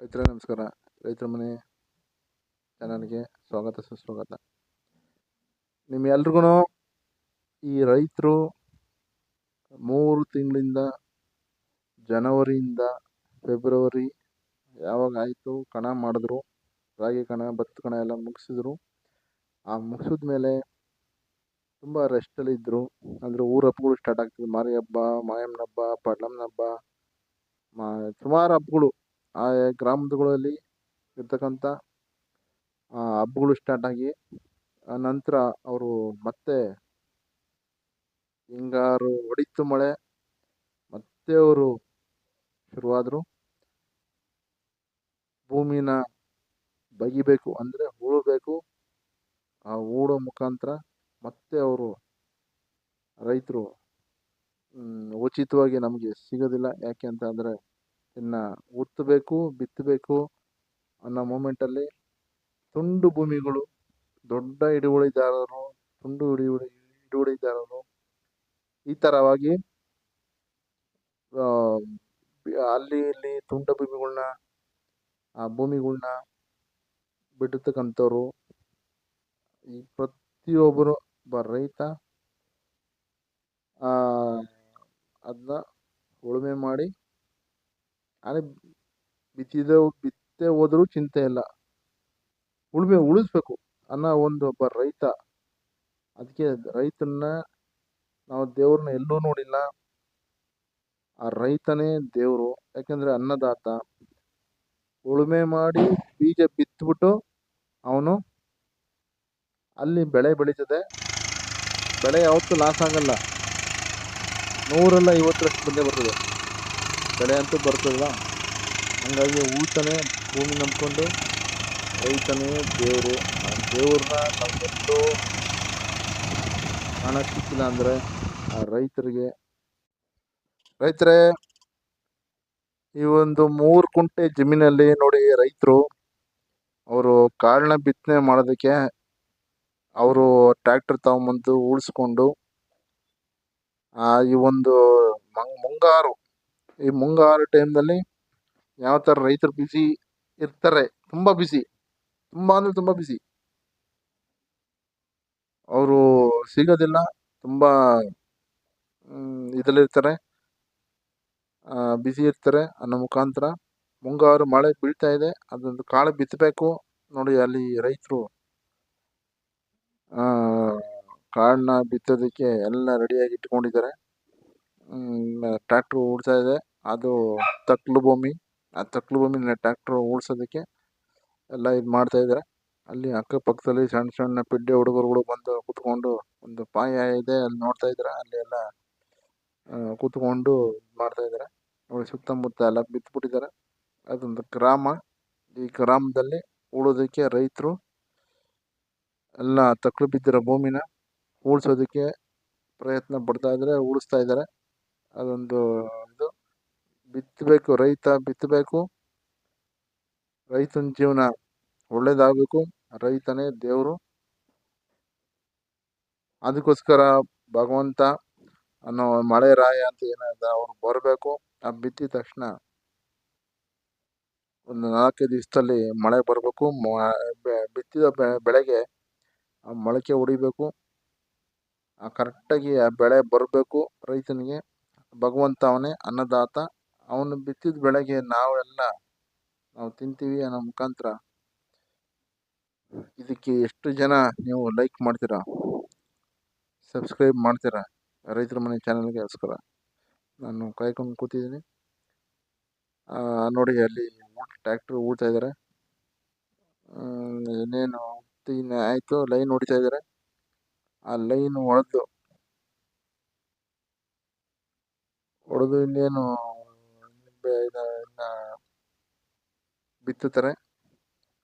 ರೈತರೇ ನಮಸ್ಕಾರ. ರೈತರ ಮನೆ ಚಾನಲ್ಗೆ ಸ್ವಾಗತ ಸುಸ್ವಾಗತ. ನಿಮ್ಮೆಲ್ರಿಗೂ ಈ ರೈತರು 3 ತಿಂಗಳಿಂದ ಜನವರಿಯಿಂದ ಫೆಬ್ರವರಿ ಯಾವಾಗ ಆಯಿತು ಕಣ ಮಾಡಿದ್ರು, ರಾಗಿ ಕಣ ಭತ್ತ ಕಣ ಎಲ್ಲ ಮುಗಿಸಿದ್ರು. ಆ ಮುಗಿಸಿದ ಮೇಲೆ ತುಂಬ ರೆಸ್ಟಲ್ಲಿ ಇದ್ದರು. ಅಂದರೆ ಊರ ಹಬ್ಬಗಳು ಸ್ಟಾರ್ಟ್ ಆಗ್ತದೆ. ಮಾರಿ ಹಬ್ಬ, ಮಾಯಮ್ಮನ ಹಬ್ಬ, ಪಡ್ಲಮ್ಮನ ಹಬ್ಬ, ಸುಮಾರು ಹಬ್ಬಗಳು ಆ ಗ್ರಾಮಗಳಲ್ಲಿ ಇರ್ತಕ್ಕಂಥ ಹಬ್ಬಗಳು ಸ್ಟಾರ್ಟ್ ಆಗಿ ನಂತರ ಅವರು ಮತ್ತೆ ಹಿಂಗಾರು ಹೊಡಿತು ಮಳೆ, ಮತ್ತೆ ಅವರು ಶುರುವಾದರು. ಭೂಮಿನ ಬಗಿಬೇಕು ಅಂದರೆ ಉಳಬೇಕು. ಆ ಹೂಡೋ ಮುಖಾಂತರ ಮತ್ತೆ ಅವರು ರೈತರು ಉಚಿತವಾಗಿ ನಮಗೆ ಸಿಗೋದಿಲ್ಲ. ಯಾಕೆ ಅಂತ ಅಂದರೆ ಇನ್ನು ಉತ್ತಬೇಕು, ಬಿತ್ತಬೇಕು ಅನ್ನೋ ಮೂಮೆಂಟಲ್ಲಿ ತುಂಡು ಭೂಮಿಗಳು, ದೊಡ್ಡ ಹಿಡುವಳಿದಾರರು, ತುಂಡು ಹಿಡುವಳಿದಾರರು ಈ ಥರವಾಗಿ ಅಲ್ಲಿ ಇಲ್ಲಿ ತುಂಡ ಭೂಮಿಗಳ್ನ ಆ ಭೂಮಿಗಳ್ನ ಬಿಟ್ಟಿರ್ತಕ್ಕಂಥವ್ರು ಈ ಪ್ರತಿಯೊಬ್ಬರು ರೈತ ಅದನ್ನ ಉಳುಮೆ ಮಾಡಿ ಆದರೆ ಬಿತ್ತೇ ಹೋದ್ರೂ ಚಿಂತೆ ಇಲ್ಲ, ಉಳುಮೆ ಉಳಿಸ್ಬೇಕು ಅನ್ನೋ ಒಬ್ಬ ರೈತ. ಅದಕ್ಕೆ ರೈತನ್ನ ನಾವು ದೇವ್ರನ್ನ ಎಲ್ಲೂ ನೋಡಿಲ್ಲ. ಆ ರೈತನೇ ದೇವರು. ಯಾಕಂದರೆ ಅನ್ನದಾತ. ಉಳುಮೆ ಮಾಡಿ ಬೀಜ ಬಿತ್ಬಿಟ್ಟು ಅವನು ಅಲ್ಲಿ ಬೆಳೆ ಬೆಳೀತದೆ. ಬೆಳೆ ಯಾವತ್ತೂ ಲಾಸ್ ಆಗಲ್ಲ. 100ರಲ್ಲಿ 50ರಷ್ಟು ಬಂದೇ ಬರ್ತದೆ. ಬೆಳೆ ಅಂತೂ ಬರ್ತದಲ್ಲ. ಹಂಗಾಗಿ ಉಳ್ತಾನೆ ಭೂಮಿ ನಂಬ್ಕೊಂಡು. ರೈತನೇ ದೇವರು. ಆ ದೇವ್ರನ್ನ ನಮಗೆಲ್ಲೋ ಕಾಣಕ್ಕೆ ಸಿಕ್ಕಿಲ್ಲ ಅಂದರೆ ಆ ರೈತರಿಗೆ. ರೈತರೇ, ಈ ಒಂದು 3 ಕುಂಟೆ ಜಮೀನಲ್ಲಿ ನೋಡಿ ರೈತರು ಅವರು ಕಾಳನ್ನ ಬಿತ್ತನೆ ಮಾಡೋದಕ್ಕೆ ಅವರು ಟ್ರ್ಯಾಕ್ಟರ್ ತಗೊಂಬಂದು ಉಳಿಸ್ಕೊಂಡು ಈ ಒಂದು ಮುಂಗಾರು, ಈ ಮುಂಗಾರು ಟೈಮ್ನಲ್ಲಿ ಯಾವ ಥರ ರೈತರು ಬಿಸಿ ಇರ್ತಾರೆ, ತುಂಬ ಬಿಸಿ, ತುಂಬ ಅಂದರೆ ತುಂಬ ಬಿಸಿ. ಅವರು ಸಿಗೋದಿಲ್ಲ, ತುಂಬ ಇದರಲ್ಲಿರ್ತಾರೆ, ಬಿಸಿ ಇರ್ತಾರೆ. ಅನ್ನೋ ಮುಖಾಂತರ ಮುಂಗಾರು ಮಳೆ ಬೀಳ್ತಾ ಇದೆ, ಅದೊಂದು ಕಾಳು ಬಿತ್ತಬೇಕು ನೋಡಿ. ಅಲ್ಲಿ ರೈತರು ಕಾಳನ್ನ ಬಿತ್ತೋದಕ್ಕೆ ಎಲ್ಲ ರೆಡಿಯಾಗಿ ಇಟ್ಕೊಂಡಿದ್ದಾರೆ. ಟ್ರ್ಯಾಕ್ಟ್ರು ಓಡ್ತಾ ಇದೆ. ಅದು ತಕ್ಲು ಭೂಮಿ. ಆ ತಕ್ಲು ಭೂಮಿನ ಟ್ರ್ಯಾಕ್ಟ್ರು ಓಡಿಸೋದಕ್ಕೆ ಎಲ್ಲ ಇದು ಮಾಡ್ತಾ ಇದ್ದಾರೆ. ಅಲ್ಲಿ ಅಕ್ಕಪಕ್ಕದಲ್ಲಿ ಸಣ್ಣ ಸಣ್ಣ ಪಿಡ್ಡೆ ಹುಡುಗರುಗಳು ಬಂದು ಕೂತ್ಕೊಂಡು, ಒಂದು ಪಾಯ ಇದೆ ಅಲ್ಲಿ ನೋಡ್ತಾ ಇದ್ದಾರೆ. ಅಲ್ಲಿ ಎಲ್ಲ ಕೂತ್ಕೊಂಡು ಮಾಡ್ತಾ ಇದ್ದಾರೆ ನೋಡಿ. ಸುತ್ತಮುತ್ತ ಎಲ್ಲ ಬಿತ್ಬಿಟ್ಟಿದ್ದಾರೆ. ಅದೊಂದು ಗ್ರಾಮ. ಈ ಗ್ರಾಮದಲ್ಲಿ ಉಳೋದಕ್ಕೆ ರೈತರು ಎಲ್ಲ ತಕ್ಲು ಬಿದ್ದಿರೋ ಭೂಮಿನ ಉಳಿಸೋದಕ್ಕೆ ಪ್ರಯತ್ನ ಪಡ್ತಾ ಇದ್ದಾರೆ, ಉಳಿಸ್ತಾ ಇದ್ದಾರೆ. ಅದೊಂದು ಇದು ಬಿತ್ತಬೇಕು, ರೈತ ಬಿತ್ತಬೇಕು. ರೈತನ ಜೀವನ ಒಳ್ಳೇದಾಗಬೇಕು. ರೈತನೇ ದೇವರು. ಅದಕ್ಕೋಸ್ಕರ ಭಗವಂತ ಅನ್ನೋ ಮಳೆ ರಾಯ ಅಂತ ಏನಾದ ಅವ್ರು ಬರಬೇಕು. ಆ ಬಿತ್ತಿದ ತಕ್ಷಣ ಒಂದು 4 ದಿವಸದಲ್ಲಿ ಮಳೆ ಬರಬೇಕು. ಬಿತ್ತಿದ ಬೆಳೆಗೆ ಆ ಮೊಳಕೆ ಹೊಡಿಬೇಕು. ಕರೆಕ್ಟಾಗಿ ಆ ಬೆಳೆ ಬರಬೇಕು. ರೈತನಿಗೆ ಭಗವಂತ ಅವನೇ ಅನ್ನದಾತ. ಅವನು ಬಿತ್ತಿದ ಬೆಳೆಗೆ ನಾವು ತಿಂತೀವಿ ಅನ್ನೋ ಮುಖಾಂತರ. ಇದಕ್ಕೆ ಎಷ್ಟು ಜನ ನೀವು ಲೈಕ್ ಮಾಡ್ತೀರಾ, ಸಬ್ಸ್ಕ್ರೈಬ್ ಮಾಡ್ತೀರಾ ರೈತರ ಮನೆ ಚಾನಲ್ಗೆ? ಗೋಸ್ಕರ ನಾನು ಕಾಯ್ಕೊಂಡು ಕೂತಿದ್ದೀನಿ. ನೋಡಿ ಅಲ್ಲಿ ಟ್ರ್ಯಾಕ್ಟ್ರು ಉಳ್ತಾ ಇದ್ದಾರೆ. ಇನ್ನೇನು ಆಯಿತು, ಲೈನ್ ಹೊಡಿತಾ ಇದ್ದಾರೆ. ಆ ಲೈನ್ ಹೊಡೆದು ಇನ್ನೇನು ಬಿತ್ತುತ್ತಾರೆ.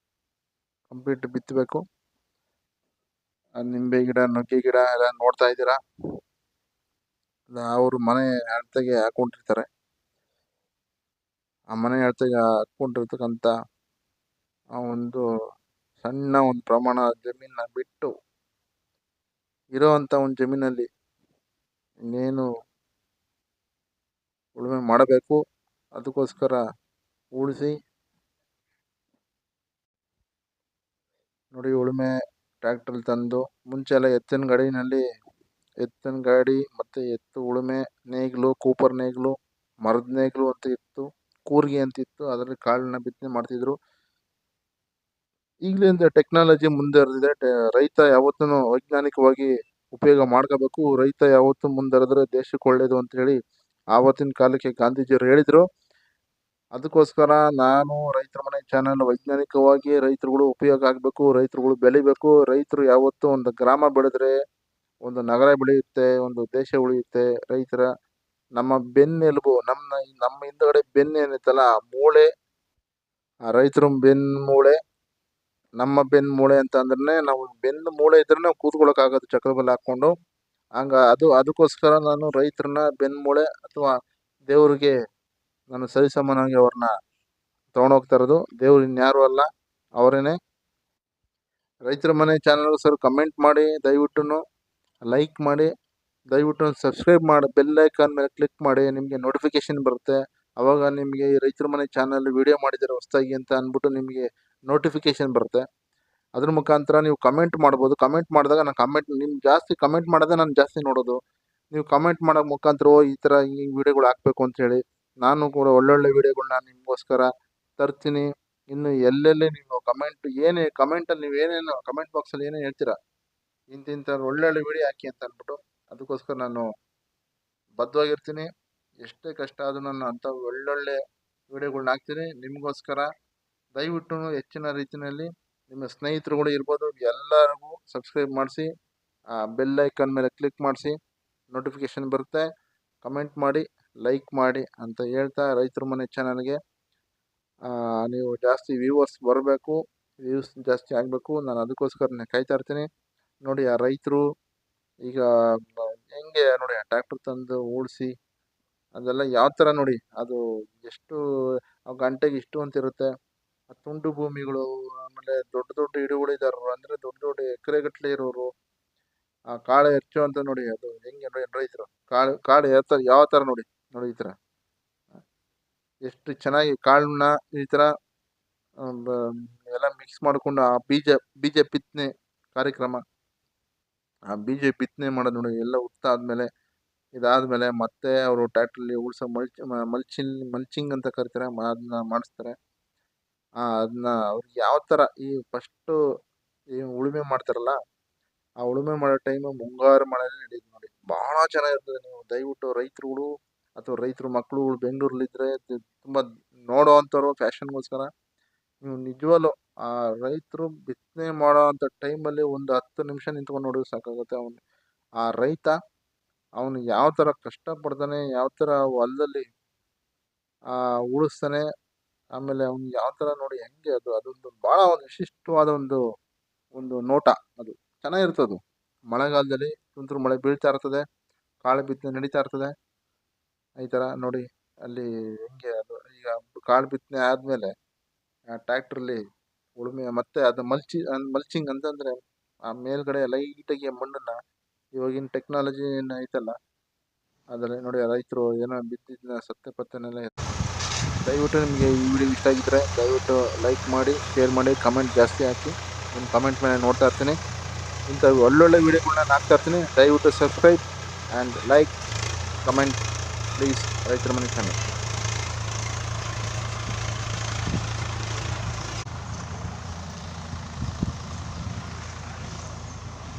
ಕಂಪ್ಲೀಟ್ ಬಿತ್ತಬೇಕು. ನಿಂಬೆ ಗಿಡ, ನುಗ್ಗೆ ಗಿಡ ಎಲ್ಲ ನೋಡ್ತಾ ಇದ್ದೀರಾ. ಅವ್ರ ಮನೆ ಅಳತೆಗೆ ಹಾಕೊಂಡಿರ್ತಾರೆ. ಆ ಮನೆ ಅಳತೆಗೆ ಹಾಕೊಂಡಿರ್ತಕ್ಕಂಥ ಆ ಒಂದು ಸಣ್ಣ ಒಂದು ಪ್ರಮಾಣ ಜಮೀನ ಬಿಟ್ಟು ಇರೋವಂಥ ಒಂದು ಜಮೀನಲ್ಲಿ ಇನ್ನೇನು ಉಳುಮೆ ಮಾಡಬೇಕು. ಅದಕ್ಕೋಸ್ಕರ ಉಳಿಸಿ ನೋಡಿ ಉಳುಮೆ ಟ್ರ್ಯಾಕ್ಟರ್ ತಂದು ಮುಂಚೆ ಎಲ್ಲ ಎತ್ತಿನ ಗಾಡಿ ಮತ್ತು ಎತ್ತು ಉಳುಮೆ ನೇಗಿಲು ಕೂಪರ್ ನೇಗಿಲು ಮರದ ನೇಗಿಲು ಅಂತ ಇತ್ತು, ಕೂರ್ಗೆ ಅಂತ ಇತ್ತು, ಅದರಲ್ಲಿ ಕಾಳನ್ನ ಬಿತ್ತನೆ ಮಾಡ್ತಿದ್ರು. ಈಗಲಿಂದ ಟೆಕ್ನಾಲಜಿ ಮುಂದುವರೆದಿದೆ. ರೈತ ಯಾವತ್ತೂ ವೈಜ್ಞಾನಿಕವಾಗಿ ಉಪಯೋಗ ಮಾಡ್ಕೋಬೇಕು. ರೈತ ಯಾವತ್ತೂ ಮುಂದುವರೆದ್ರೆ ದೇಶಕ್ಕೆ ಒಳ್ಳೇದು ಅಂತ ಹೇಳಿ ಆವತ್ತಿನ ಕಾಲಕ್ಕೆ ಗಾಂಧೀಜಿಯವರು ಹೇಳಿದರು. ಅದಕ್ಕೋಸ್ಕರ ನಾನು ರೈತರ ಮನೆ ಚಾನಲ್ ವೈಜ್ಞಾನಿಕವಾಗಿ ರೈತರುಗಳು ಉಪಯೋಗ ಆಗಬೇಕು, ರೈತರುಗಳು ಬೆಳಿಬೇಕು. ರೈತರು ಯಾವತ್ತೂ ಒಂದು ಗ್ರಾಮ ಬೆಳೆದ್ರೆ ಒಂದು ನಗರ ಬೆಳೆಯುತ್ತೆ, ಒಂದು ದೇಶ ಉಳಿಯುತ್ತೆ. ರೈತರ ನಮ್ಮ ಬೆನ್ನೆಲುಬು, ನಮ್ಮ ಹಿಂದಗಡೆ ಬೆನ್ನು ಏನೈತಲ್ಲ ಮೂಳೆ, ಆ ರೈತರ ಮೂಳೆ ನಮ್ಮ ಬೆನ್ನು ಮೂಳೆ ಅಂತ ಅಂದ್ರೆ ನಾವು ಬೆನ್ನು ಮೂಳೆ ಇದ್ರೆ ನಾವು ಕೂತ್ಕೊಳ್ಳೋಕ್ಕಾಗೋದು ಚಕ್ರಬಲ ಹಾಕ್ಕೊಂಡು. ಅದಕ್ಕೋಸ್ಕರ ನಾನು ರೈತರನ್ನ ಬೆನ್ನು ಮೂಳೆ ಅಥವಾ ದೇವ್ರಿಗೆ ನಾನು ಸರಿಸಮನಾಗಿ ಅವ್ರನ್ನ ತೊಗೊಂಡೋಗ್ತಾ ಇರೋದು. ದೇವ್ರು ಇನ್ಯಾರು ಅಲ್ಲ, ಅವರೇನೆ. ರೈತರ ಮನೆ ಚಾನಲ್ಗೋಸ್ಕರ ಕಮೆಂಟ್ ಮಾಡಿ, ದಯವಿಟ್ಟು ಲೈಕ್ ಮಾಡಿ, ದಯವಿಟ್ಟು ಸಬ್ಸ್ಕ್ರೈಬ್ ಮಾಡಿ, ಬೆಲ್ ಐಕಾನ್ ಮೇಲೆ ಕ್ಲಿಕ್ ಮಾಡಿ. ನಿಮಗೆ ನೋಟಿಫಿಕೇಶನ್ ಬರುತ್ತೆ. ಅವಾಗ ನಿಮಗೆ ಈ ರೈತರ ಮನೆ ಚಾನಲ್ ವಿಡಿಯೋ ಮಾಡಿದ್ದಾರೆ ಹೊಸದಾಗಿ ಅಂತ ಅಂದ್ಬಿಟ್ಟು ನಿಮಗೆ ನೋಟಿಫಿಕೇಶನ್ ಬರುತ್ತೆ. ಅದ್ರ ಮುಖಾಂತರ ನೀವು ಕಮೆಂಟ್ ಮಾಡ್ಬೋದು. ಕಮೆಂಟ್ ಮಾಡಿದಾಗ ನಿಮ್ಗೆ ಜಾಸ್ತಿ ಕಮೆಂಟ್ ಮಾಡೋದೇ ನಾನು ಜಾಸ್ತಿ ನೋಡೋದು. ನೀವು ಕಮೆಂಟ್ ಮಾಡೋ ಮುಖಾಂತರ ಈ ಥರ ಈ ವಿಡಿಯೋಗಳು ಹಾಕ್ಬೇಕು ಅಂತೇಳಿ ನಾನು ಕೂಡ ಒಳ್ಳೊಳ್ಳೆ ವಿಡಿಯೋಗಳನ್ನ ನಿಮಗೋಸ್ಕರ ತರ್ತೀನಿ. ಇನ್ನು ಎಲ್ಲೆಲ್ಲಿ ನೀವು ಕಮೆಂಟಲ್ಲಿ ನೀವು ಏನೇನು ಕಮೆಂಟ್ ಬಾಕ್ಸಲ್ಲಿ ಏನೇನು ಹೇಳ್ತೀರಾ, ಇಂಥ ಒಳ್ಳೊಳ್ಳೆ ವಿಡಿಯೋ ಹಾಕಿ ಅಂತ ಅಂದ್ಬಿಟ್ಟು, ಅದಕ್ಕೋಸ್ಕರ ನಾನು ಬದ್ಧವಾಗಿರ್ತೀನಿ. ಎಷ್ಟೇ ಕಷ್ಟ ಆದರೂ ನಾನು ಅಂಥ ಒಳ್ಳೊಳ್ಳೆ ವಿಡಿಯೋಗಳನ್ನ ಹಾಕ್ತೀನಿ ನಿಮಗೋಸ್ಕರ. ದಯವಿಟ್ಟು ಹೆಚ್ಚಿನ ರೀತಿಯಲ್ಲಿ ನಿಮ್ಮ ಸ್ನೇಹಿತರುಗಳು ಇರ್ಬೋದು, ಎಲ್ಲರಿಗೂ ಸಬ್ಸ್ಕ್ರೈಬ್ ಮಾಡಿಸಿ, ಬೆಲ್ ಐಕಾನ್ ಮೇಲೆ ಕ್ಲಿಕ್ ಮಾಡಿಸಿ, ನೋಟಿಫಿಕೇಶನ್ ಬರುತ್ತೆ. ಕಮೆಂಟ್ ಮಾಡಿ, ಲೈಕ್ ಮಾಡಿ ಅಂತ ಹೇಳ್ತಾ, ರೈತರ ಮನೆ ಚಾನಲ್ಗೆ ನೀವು ಜಾಸ್ತಿ ವ್ಯೂವರ್ಸ್ ಬರಬೇಕು, ವ್ಯೂಸ್ ಜಾಸ್ತಿ ಆಗಬೇಕು. ನಾನು ಅದಕ್ಕೋಸ್ಕರನೇ ಕಾಯ್ತಾ ಇರ್ತೀನಿ. ನೋಡಿ ಆ ರೈತರು ಈಗ ಹೆಂಗೆ ನೋಡಿ ಆ ಟ್ರ್ಯಾಕ್ಟರ್ ತಂದು ಓಡಿಸಿ ಅದೆಲ್ಲ ಯಾವ ಥರ ನೋಡಿ, ಅದು ಎಷ್ಟು ಗಂಟೆಗೆ ಇಷ್ಟು ಅಂತ ಇರುತ್ತೆ. ಆ ತುಂಡು ಭೂಮಿಗಳು, ಆಮೇಲೆ ದೊಡ್ಡ ದೊಡ್ಡ ಹಿಡುವಳಿದಾರರು, ಅಂದರೆ ದೊಡ್ಡ ದೊಡ್ಡ ಎಕರೆಗಟ್ಟಲೆ ಇರೋರು, ಆ ಕಾಳು ಹೆಚ್ಚು ಅಂತ ನೋಡಿ. ಅದು ಹೆಂಗೆ ನೋಡಿ ರೈತರು ಕಾಳು ಯಾವ ಥರ ನೋಡಿ ಈ ಥರ ಎಷ್ಟು ಚೆನ್ನಾಗಿ ಕಾಳನ್ನ ಈ ಥರ ಎಲ್ಲ ಮಿಕ್ಸ್ ಮಾಡಿಕೊಂಡು ಆ ಬೀಜ ಬಿತ್ತನೆ ಕಾರ್ಯಕ್ರಮ, ಆ ಬೀಜ ಬಿತ್ತನೆ ಮಾಡೋದು ನೋಡಿ. ಎಲ್ಲ ಉತ್ತ ಆದಮೇಲೆ ಇದಾದಮೇಲೆ ಮತ್ತೆ ಅವರು ಟ್ರ್ಯಾಕ್ಟ್ರಲ್ಲಿ ಉಳ್ಸೋ ಮಲ್ಚಿಂಗ್ ಅಂತ ಕರಿತಾರೆ, ಅದನ್ನ ಮಾಡಿಸ್ತಾರೆ. ಅದನ್ನ ಅವ್ರಿಗೆ ಯಾವ ಥರ ಈ ಫಸ್ಟು ಈ ಉಳುಮೆ ಮಾಡ್ತಾರಲ್ಲ, ಆ ಉಳುಮೆ ಮಾಡೋ ಟೈಮು ಮುಂಗಾರು ಮಳೆಯಲ್ಲಿ ನಡೆಯುತ್ತೆ ನೋಡಿ. ಭಾಳ ಚೆನ್ನಾಗಿರ್ತದೆ. ನೀವು ದಯವಿಟ್ಟು ರೈತರುಗಳು ಅಥವಾ ರೈತರ ಮಕ್ಕಳುಗಳು ಬೆಂಗಳೂರಲ್ಲಿದ್ದರೆ ತುಂಬ ನೋಡೋ ಅಂಥವ್ರು ಫ್ಯಾಷನ್ಗೋಸ್ಕರ ನೀವು ನಿಜವಾಗ್ಲೂ ಆ ರೈತರು ಬಿತ್ತನೆ ಮಾಡೋ ಅಂಥ ಟೈಮಲ್ಲಿ ಒಂದು 10 ನಿಮಿಷ ನಿಂತ್ಕೊಂಡು ನೋಡಿದ್ರೆ ಸಾಕಾಗುತ್ತೆ. ಆ ರೈತ ಅವನು ಯಾವ ಥರ ಕಷ್ಟಪಡ್ತಾನೆ, ಯಾವ ಥರ ಹೊಲದಲ್ಲಿ ಉಳಿಸ್ತಾನೆ, ಆಮೇಲೆ ಅವ್ನು ಯಾವ ಥರ ನೋಡಿ ಹೆಂಗೆ ಅದೊಂದು ಭಾಳ ಒಂದು ವಿಶಿಷ್ಟವಾದ ಒಂದು ನೋಟ. ಅದು ಚೆನ್ನಾಗಿರ್ತದೆ. ಮಳೆಗಾಲದಲ್ಲಿ ತುಂತುರು ಮಳೆ ಬೀಳ್ತಾ ಇರ್ತದೆ, ಕಾಳು ಬಿತ್ತನೆ ನಡೀತಾ ಇರ್ತದೆ. ಈ ಥರ ನೋಡಿ ಅಲ್ಲಿ ಹೆಂಗೆ ಅದು ಈಗ ಕಾಳು ಬಿತ್ತನೆ ಆದಮೇಲೆ ಟ್ರ್ಯಾಕ್ಟ್ರಲ್ಲಿ ಉಳುಮೆ ಮತ್ತೆ ಅದು ಮಲ್ಚಿಂಗ್ ಅಂತಂದರೆ ಆ ಮೇಲ್ಗಡೆ ಲೈಟಾಗಿ ಮಣ್ಣನ್ನು, ಇವಾಗಿನ ಟೆಕ್ನಾಲಜಿ ಏನು ಐತಲ್ಲ ಅದರಲ್ಲಿ ನೋಡಿ ರೈತರು ಏನೋ ಬಿತ್ತಿದ್ದನ್ನ ಸತ್ಯಪತ್ತನೆಲ್ಲ. ದಯವಿಟ್ಟು ನಿಮಗೆ ಈ ವಿಡಿಯೋ ಇಷ್ಟ ಆಗಿದ್ದರೆ ದಯವಿಟ್ಟು ಲೈಕ್ ಮಾಡಿ, ಶೇರ್ ಮಾಡಿ, ಕಮೆಂಟ್ ಜಾಸ್ತಿ ಹಾಕಿ. ನಿಮ್ಮ ಕಮೆಂಟ್ ಮೇಲೆ ನೋಡ್ತಾ ಇರ್ತೀನಿ. ಇಂಥ ಒಳ್ಳೊಳ್ಳೆ ವಿಡಿಯೋಗಳನ್ನ ನಾನು ಹಾಕ್ತಾ ಇರ್ತೀನಿ. ದಯವಿಟ್ಟು subscribe and like, comment please. ರೈತರ ಮನೆ ಚಾನಲ್.